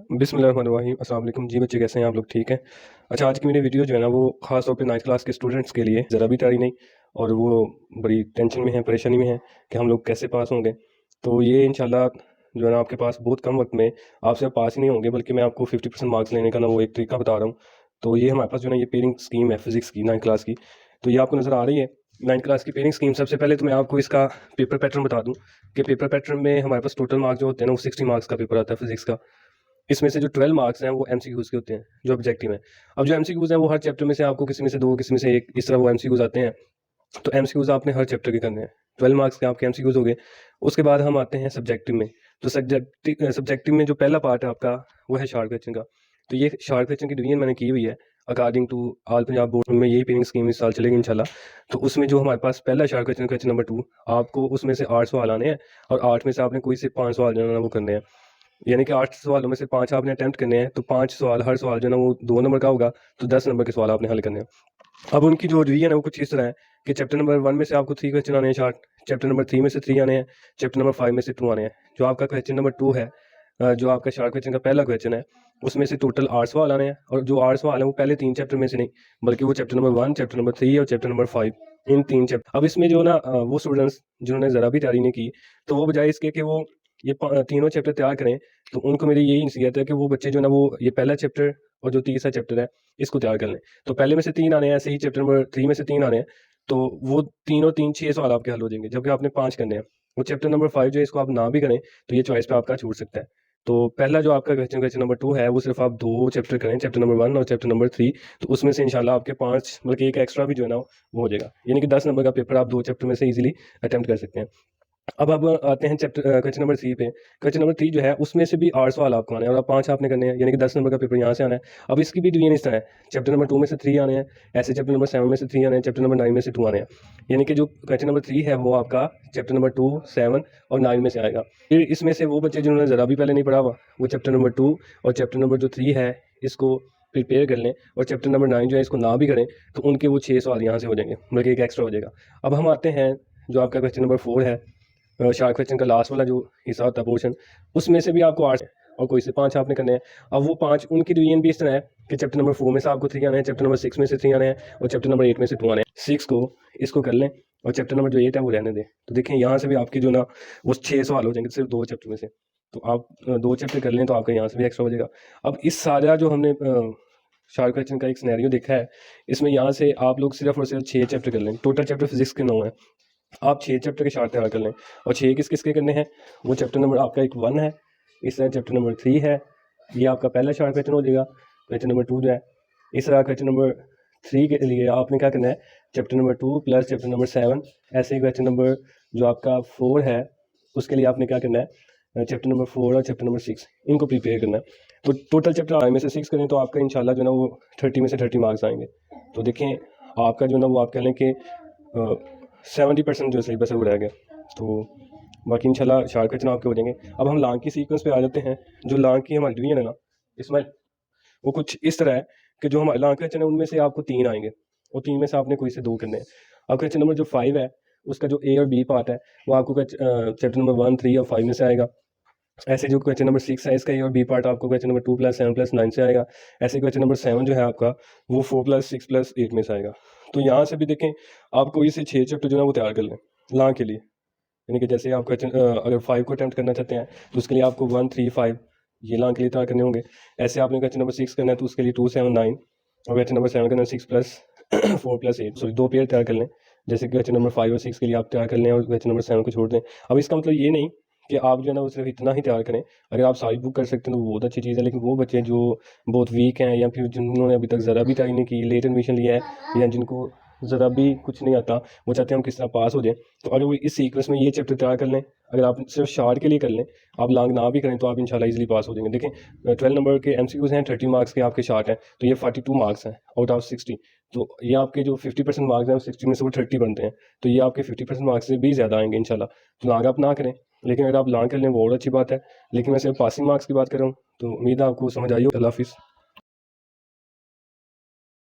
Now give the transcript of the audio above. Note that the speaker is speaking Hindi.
बिस्मिल्लाहिर्रहमानिर्रहीम। अस्सलाम वालेकुम जी बच्चे, कैसे हैं आप लोग? ठीक हैं। अच्छा, आज की मेरी वीडियो जो है ना वो ख़ास तौर पे 9th क्लास के स्टूडेंट्स के लिए ज़रा भी तैयारी नहीं, और वो बड़ी टेंशन में हैं, परेशानी में हैं कि हम लोग कैसे पास होंगे। तो ये इंशाल्लाह जो है ना आपके पास बहुत कम वक्त में आप सिर्फ पास ही नहीं होंगे, बल्कि मैं आपको 50% मार्क्स लेने का ना वो एक तरीका बता रहा हूँ। तो ये हमारे पास जो है ना ये पेयरिंग स्कीम है फ़िज़िक्स की 9th क्लास की। तो ये आपको नज़र आ रही है 9th क्लास की पेयरिंग स्कीम। सबसे पहले तो मैं आपको इसका पेपर पैटर्न बता दूँ कि पेपर पैटर्न में हमारे पास टोटल मार्क्स जो होते हैं ना वो 60 मार्क्स का पेपर आता है फ़िज़िक्स का। इसमें से जो 12 मार्क्स हैं वो एमसीक्यूज़ के होते हैं, जो ऑब्जेक्टिव हैं। अब जो एमसीक्यूज़ हैं वो हर चैप्टर में से आपको किसी में से 2, किसी में से 1 इस तरह वो एमसीक्यूज़ आते हैं। तो एमसीक्यूज़ आपने हर चैप्टर के करने हैं। 12 मार्क्स के आपके एमसीक्यूज़ हो गए। उसके बाद हम आते हैं सब्जेक्टिव में। तो सब्जेक्टिव में जो पहला पार्ट है आपका वो है शार्ट क्वेश्चन का। तो ये शार्ट क्वेश्चन की डिवीज़न मैंने की हुई है according to all Punjab board में यही पेयरिंग स्कीम इस साल चलेगी इंशाल्लाह। तो उसमें जो हमारे पास पहला शार्ट क्वेश्चन, क्वेश्चन नंबर 2, आपको उसमें से 8 सवाल आने हैं और 8 में से आपने कोई से 5 सवाल जो है ना वो करने हैं। यानी कि 8 सवालों में से 5 आपने अटेम्प्ट करने हैं, तो 5 सवाल, हर सवाल जो है ना वो 2 नंबर का होगा, तो 10 नंबर के सवाल आपने हल करने हैं। अब उनकी जो रिवीजन है वो कुछ इस तरह है कि चैप्टर नंबर 1 में से आपको 3 क्वेश्चन आने हैं शार्ट, चैप्टर नंबर 3 में से 3 आने हैं, चैप्टर नंबर 5 में से 2 आने हैं। जो आपका क्वेश्चन नंबर 2 है, जो आपका शार्ट क्वेश्चन का पहला क्वेश्चन है, उसमें से टोटल 8 सवाल आने हैं, और जो 8 सवाल हैं वो पहले 3 चैप्टर में से नहीं, बल्कि वो चैप्टर नंबर 1, चैप्टर नंबर 3 और चैप्टर नंबर 5, इन 3 चैप्टर। अब इसमें जो ना वो स्टूडेंट्स जिन्होंने ज़रा भी तैयारी नहीं की, तो वो बजाय इसके कि वो ये तीनों चैप्टर तैयार करें, तो उनको मेरी यही नसीहत है कि वो बच्चे जो ना वो ये पहला चैप्टर और जो तीसरा चैप्टर है इसको तैयार कर लें। तो पहले में से 3 आने हैं, ऐसे ही चैप्टर नंबर 3 में से 3 आने हैं, तो वो तीनों 3 6 सवाल आपके हल हो जाएंगे, जबकि आपने 5 करने हैं। वो चैप्टर नंबर 5 जो है इसको आप ना भी करें तो ये चॉइस पे आपका छूट सकता है। तो पहला जो आपका क्वेश्चन, क्वेश्चन नंबर 2 है, वो सिर्फ आप 2 चैप्टर करें, चैप्टर नंबर 1 और चैप्टर नंबर 3, तो उसमें से इंशाल्लाह आपके 5 बल्कि एक एक्स्ट्रा भी जो है ना वो हो जाएगा। यानी कि 10 नंबर का पेपर आप 2 चैप्टर में से ईज़िली अटेम्प्ट कर सकते हैं। अब आते हैं चैप्टर क्वेश्चन नंबर 3 पे। क्वेश्चन नंबर 3 जो है उसमें से भी 8 सवाल आपको आने हैं और आप 5 आपने करने हैं, यानी कि 10 नंबर का पेपर यहाँ से आना है। अब इसकी भी डिवीजन इस तरह है, चैप्टर नंबर 2 में से 3 आने हैं, ऐसे चैप्टर नंबर 7 में से 3 आने हैं, चैप्टर नंबर 9 में से 2 आने हैं। यानी कि जो क्वेश्चन नंबर 3 है वो आपका चैप्टर नंबर 2, 7 और 9 में से आएगा। फिर इसमें से वो बच्चे जिन्होंने ज़रा भी पहले नहीं पढ़ा हुआ, वो चैप्टर नंबर 2 और चैप्टर नंबर जो 3 है इसको प्रिपेयर कर लें, और चैप्टर नंबर 9 जो है इसको ना भी करें, तो उनके वो 6 सवाल यहाँ से हो जाएंगे, बल्कि एक एक्स्ट्रा हो जाएगा। अब हम आते हैं जो आपका क्वेश्चन नंबर 4 है, शार्ट क्वेश्चन का लास्ट वाला जो हिस्सा होता है पोर्शन, उसमें से भी आपको 8 और कोई से 5 आपने करने हैं। अब वो 5 उनकी डिवीजन भी इस तरह है कि चैप्टर नंबर 4 में से आपको 3 आने हैं, चैप्टर नंबर 6 में से 3 आने हैं और चैप्टर नंबर 8 में से 2 आने हैं। 6 को इसको कर लें और चैप्टर नंबर जो 8 है वो रहने दें। तो देखें यहाँ से भी आपके जो ना वो 6 सवाल हो जाएंगे सिर्फ 2 चैप्टर में से। तो आप 2 चैप्टर कर लें तो आपका यहाँ से भी एक्स्ट्रा हो जाएगा। अब इस सारा जो हमने शार्ट क्वेश्चन का एक सिनेरियो देखा है, इसमें यहाँ से आप लोग सिर्फ और सिर्फ 6 चैप्टर कर लें। टोटल चैप्टर फिजिक्स के 9 है, आप 6 चैप्टर के शार्ट तैयार कर लें। और 6 किस किस के करने हैं, वो चैप्टर नंबर आपका एक 1 है, इस तरह चैप्टर नंबर 3 है, ये आपका पहला शार्ट क्वेश्चन हो जाएगा। क्वेश्चन नंबर 2 जो है, इस तरह क्वेश्चन नंबर 3 के लिए आपने क्या करना है, chapter number 2 plus chapter number 7, ऐसे ही क्वेश्चन नंबर जो आपका 4 है उसके लिए आपने क्या करना है, चैप्टर नंबर 4 और चैप्टर नंबर 6 इनको प्रिपेयर करना है। तो टोटल चैप्टर में से 6 करें तो आपका इंशाल्लाह जो है ना वो 30 में से 30 मार्क्स आएंगे। तो देखें आपका जो है ना वो आप कह लें कि 70% जो सिलेबस है वो रह गया। तो बाकी इंशाल्लाह शार्ट क्वेश्चन आपके हो जाएंगे। अब हम लॉन्ग की सीक्वेंस पे आ जाते हैं। जो लॉन्ग की हमारी डिवीजन है ना इसमें वो कुछ इस तरह है कि जो हमारे लॉन्ग क्वेश्चन है उनमें से आपको 3 आएंगे और 3 में से आपने कोई से 2 करने हैं। अब क्वेश्चन नंबर जो 5 है उसका जो ए और बी पार्ट है वो आपको चैप्टर नंबर 1, 3 और 5 में से आएगा। ऐसे जो क्वेश्चन नंबर 6 है इसका ए और बी पार्ट आपको क्वेश्चन नंबर 2 प्लस 7 प्लस 9 से आएगा। ऐसे क्वेश्चन नंबर 7 जो है आपका वो 4 प्लस 6 प्लस 8 में से आएगा। तो यहाँ से भी देखें आप कोई से 6 चैप्टर जो है वो तैयार कर लें लॉन्ग के लिए। यानी कि जैसे आप क्वेश्चन अगर 5 को अटैम्प्ट करना चाहते हैं तो उसके लिए आपको 1, 3, 5 ये लॉन्ग के लिए तैयार करने होंगे। ऐसे आपने क्वेश्चन नंबर 6 करना है तो उसके लिए 2, 7, 9 और क्वेश्चन नंबर 7 करना है 6 प्लस 4 प्लस 8, सॉरी 2 पेयर तैयार कर लें। जैसे क्वेश्चन नंबर 5 और 6 के लिए आप तैयार कर लें और क्वेश्चन नंबर 7 को छोड़ दें। अब इसका मतलब ये नहीं कि आप जो है ना वो सिर्फ इतना ही तैयार करें। अगर आप सारी बुक कर सकते हैं तो वो बहुत अच्छी चीज़ है, लेकिन वो बच्चे जो बहुत वीक हैं या फिर जिन्होंने अभी तक ज़रा भी तैयारी नहीं की, लेट एडमिशन लिया है या जिनको ज़रा भी कुछ नहीं आता, वो चाहते हैं हम किस तरह पास हो जाए, तो अगर वो इस सीक्वेंस में ये चैप्टर तैयार कर लें, अगर आप सिर्फ शार्ट के लिए कर लें, आप लॉन्ग ना भी करें तो आप इंशाल्लाह इजीली पास हो जाएंगे। देखें 12 नंबर के एमसीक्यूज़ हैं, 30 मार्क्स के आपके शार्ट हैं, तो ये 42 मार्क्स हैं आउट ऑफ 60। तो ये आपके जो 50% मार्क्स हैं 60 में से वो 30 बनते हैं, तो ये आपके 50% मार्क्स से भी ज़्यादा आएंगे इंशाल्लाह। तो लॉन्ग आप ना करें, लेकिन अगर आप लॉन्ग कर लें वो और अच्छी बात है। लेकिन मैं सिर्फ पासिंग मार्क्स की बात कर रहा हूँ। तो उम्मीद है आपको समझ आई हो। अल्लाह हाफिज़।